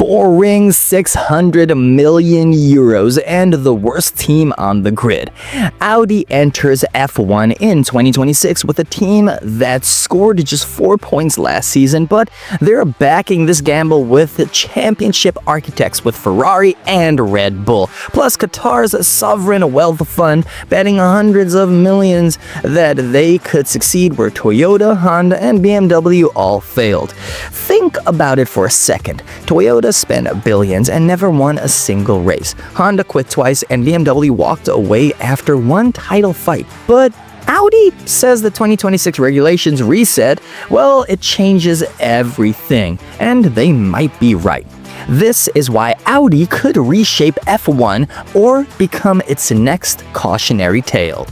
4 rings, 600 million euros, and the worst team on the grid. Audi enters F1 in 2026 with a team that scored just 4 points last season, but they're backing this gamble with championship architects with Ferrari and Red Bull, plus Qatar's sovereign wealth fund betting hundreds of millions that they could succeed where Toyota, Honda, and BMW all failed. Think about it for a second. Toyota spent billions and never won a single race. Honda quit twice and BMW walked away after one title fight. But Audi says the 2026 regulations reset, well, it changes everything. And they might be right. This is why Audi could reshape F1 or become its next cautionary tale.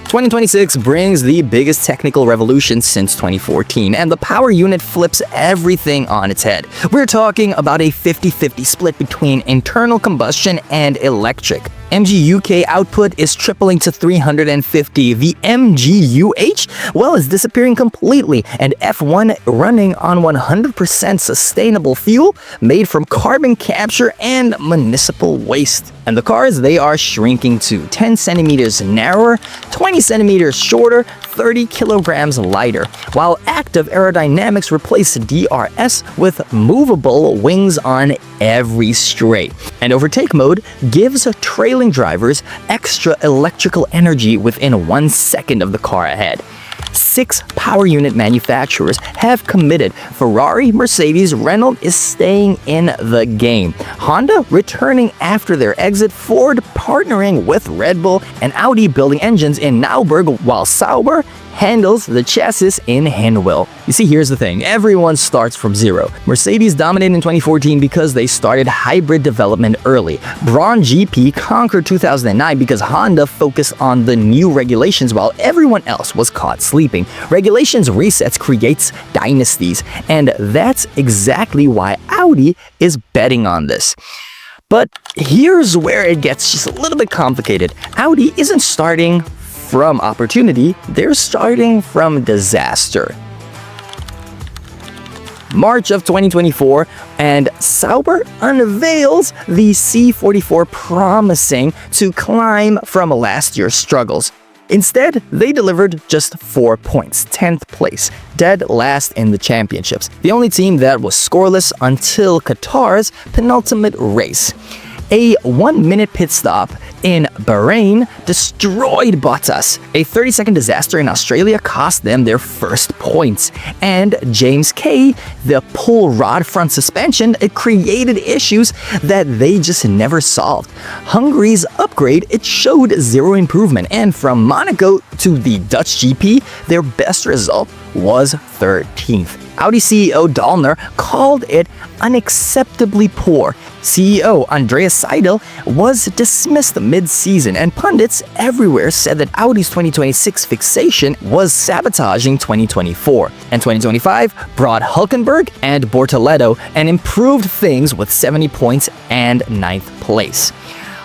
2026 brings the biggest technical revolution since 2014, and the power unit flips everything on its head. We're talking about a 50-50 split between internal combustion and electric. MG UK output is tripling to 350. The MG UH, well, is disappearing completely, and F1 running on 100% sustainable fuel made from carbon capture and municipal waste. And the cars, they are shrinking to 10 centimeters narrower, 20 centimeters shorter, 30 kilograms lighter, while active aerodynamics replace DRS with movable wings on every straight. And overtake mode gives trailing drivers extra electrical energy within 1 second of the car ahead. 6 power unit manufacturers have committed. Ferrari, Mercedes, Renault is staying in the game. Honda returning after their exit, Ford partnering with Red Bull, and Audi building engines in Nauberg, while Sauber handles the chassis in Hinwil. You see, here's the thing. Everyone starts from zero. Mercedes dominated in 2014 because they started hybrid development early. Braun GP conquered 2009 because Honda focused on the new regulations while everyone else was caught sleeping. Regulations resets creates dynasties, and that's exactly why Audi is betting on this. But here's where it gets just a little bit complicated. Audi isn't starting from opportunity, they're starting from disaster. March of 2024, and Sauber unveils the C44, promising to climb from last year's struggles. Instead, they delivered just 4 points, 10th place, dead last in the championships. The only team that was scoreless until Qatar's penultimate race. A 1-minute pit stop in Bahrain destroyed Bottas. A 30-second disaster in Australia cost them their first points. And James K, the pull rod front suspension, it created issues that they just never solved. Hungary's upgrade, it showed zero improvement. And from Monaco to the Dutch GP, their best result was 13th. Audi CEO Dahlner called it unacceptably poor. CEO Andreas Seidel was dismissed mid-season, and pundits everywhere said that Audi's 2026 fixation was sabotaging 2024. And 2025 brought Hülkenberg and Bortoleto and improved things with 70 points and 9th place.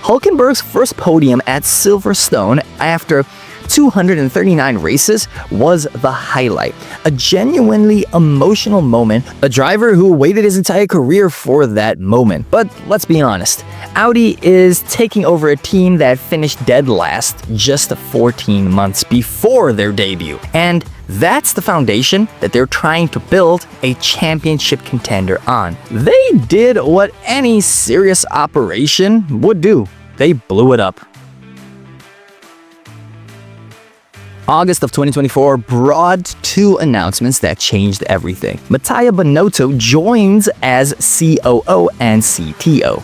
Hülkenberg's first podium at Silverstone after 239 races was the highlight. A genuinely emotional moment, a driver who waited his entire career for that moment. But let's be honest, Audi is taking over a team that finished dead last just 14 months before their debut. And that's the foundation that they're trying to build a championship contender on. They did what any serious operation would do. They blew it up. August of 2024 brought 2 announcements that changed everything. Mattia Binotto joins as COO and CTO,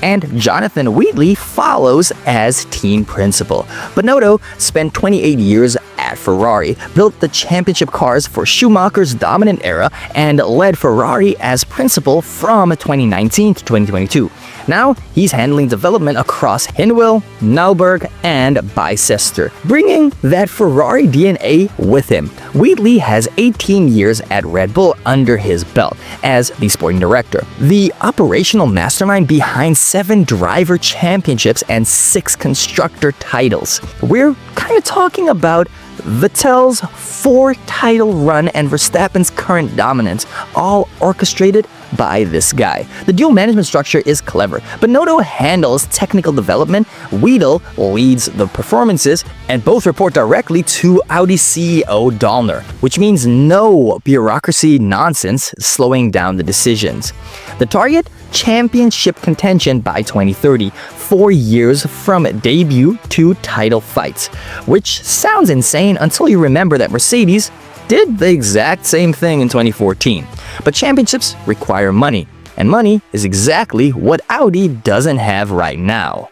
and Jonathan Wheatley follows as team principal. Binotto spent 28 years at Ferrari, built the championship cars for Schumacher's dominant era, and led Ferrari as principal from 2019 to 2022. Now, he's handling development across Hinwil, Nauberg, and Bicester, bringing that Ferrari DNA with him. Wheatley has 18 years at Red Bull under his belt as the sporting director, the operational mastermind behind 7 driver championships and 6 constructor titles. We're kind of talking about Vettel's 4-title run and Verstappen's current dominance, all orchestrated by this guy. The dual management structure is clever, but Noto handles technical development, Weidl leads the performances, and both report directly to Audi CEO Dahlner, which means no bureaucracy nonsense slowing down the decisions. The target? Championship contention by 2030, 4 years from debut to title fights. Which sounds insane until you remember that Mercedes did the exact same thing in 2014. But championships require money, and money is exactly what Audi doesn't have right now.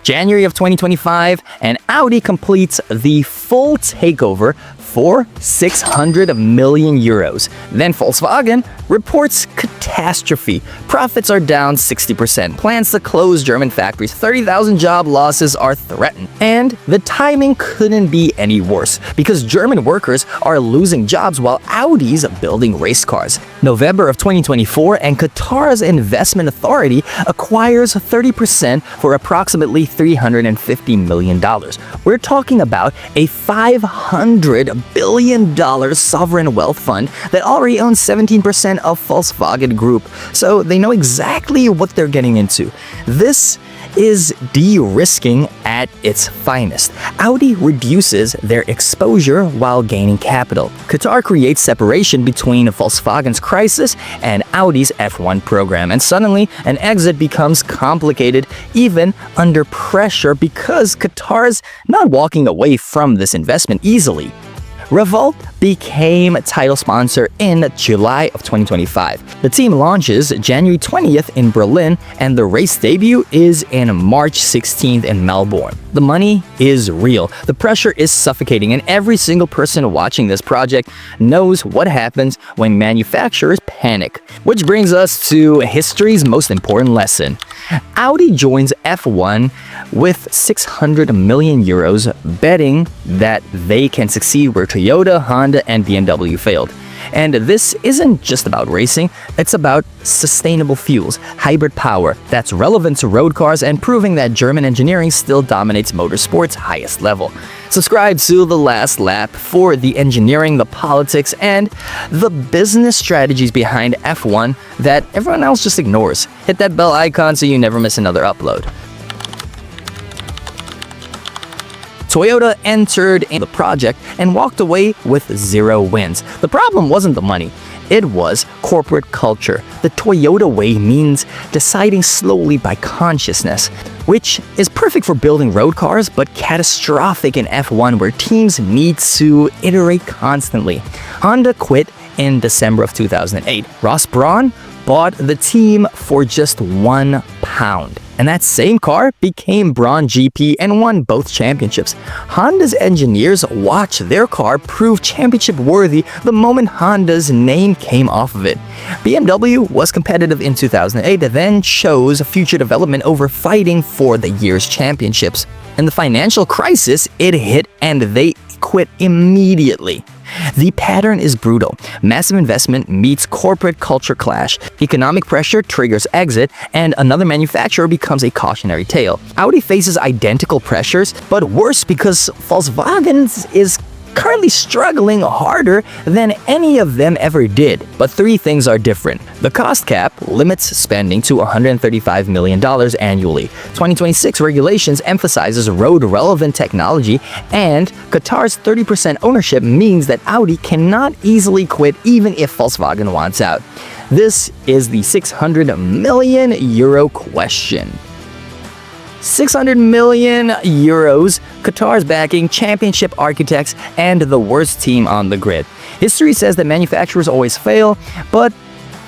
January of 2025, and Audi completes the full takeover for 600 million euros. Then Volkswagen reports catastrophe. Profits are down 60%. Plans to close German factories. 30,000 job losses are threatened. And the timing couldn't be any worse because German workers are losing jobs while Audi's building race cars. November of 2024, and Qatar's investment authority acquires 30% for approximately $350 million. We're talking about a $500 billion sovereign wealth fund that already owns 17% of Volkswagen Group, so they know exactly what they're getting into. This is de-risking at its finest. Audi reduces their exposure while gaining capital. Qatar creates separation between Volkswagen's crisis and Audi's F1 program, and suddenly an exit becomes complicated even under pressure because Qatar's not walking away from this investment easily. Revolt became title sponsor in July of 2025. The team launches January 20th in Berlin, and the race debut is in March 16th in Melbourne. The money is real, the pressure is suffocating, and every single person watching this project knows what happens when manufacturers panic. Which brings us to history's most important lesson. Audi joins F1 with 600 million euros, betting that they can succeed where Toyota, Honda, and BMW failed. And this isn't just about racing, it's about sustainable fuels, hybrid power that's relevant to road cars, and proving that German engineering still dominates motorsport's highest level. Subscribe to The Last Lap for the engineering, the politics, and the business strategies behind F1 that everyone else just ignores. Hit that bell icon so you never miss another upload. Toyota entered in the project and walked away with 0 wins. The problem wasn't the money, it was corporate culture. The Toyota way means deciding slowly by consciousness, which is perfect for building road cars, but catastrophic in F1 where teams need to iterate constantly. Honda quit in December of 2008. Ross Brawn bought the team for just £1. And that same car became Brawn GP and won both championships. Honda's engineers watched their car prove championship worthy the moment Honda's name came off of it. BMW was competitive in 2008, then chose future development over fighting for the year's championships. In the financial crisis, it hit and they quit immediately. The pattern is brutal. Massive investment meets corporate culture clash. Economic pressure triggers exit, and another manufacturer becomes a cautionary tale. Audi faces identical pressures, but worse because Volkswagen is currently struggling harder than any of them ever did. But 3 things are different. The cost cap limits spending to $135 million annually. 2026 regulations emphasizes road-relevant technology, and Qatar's 30% ownership means that Audi cannot easily quit even if Volkswagen wants out. This is the 600 million euro question. 600 million euros, Qatar's backing, championship architects, and the worst team on the grid. History says that manufacturers always fail, but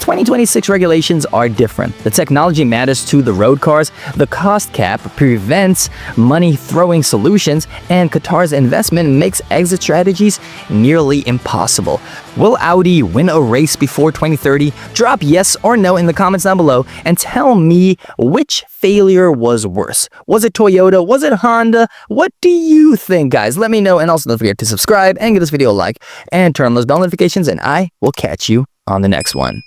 2026 regulations are different. The technology matters to the road cars, the cost cap prevents money-throwing solutions, and Qatar's investment makes exit strategies nearly impossible. Will Audi win a race before 2030? Drop yes or no in the comments down below and tell me which failure was worse. Was it Toyota? Was it Honda? What do you think, guys? Let me know, and also don't forget to subscribe and give this video a like and turn on those bell notifications, and I will catch you on the next one.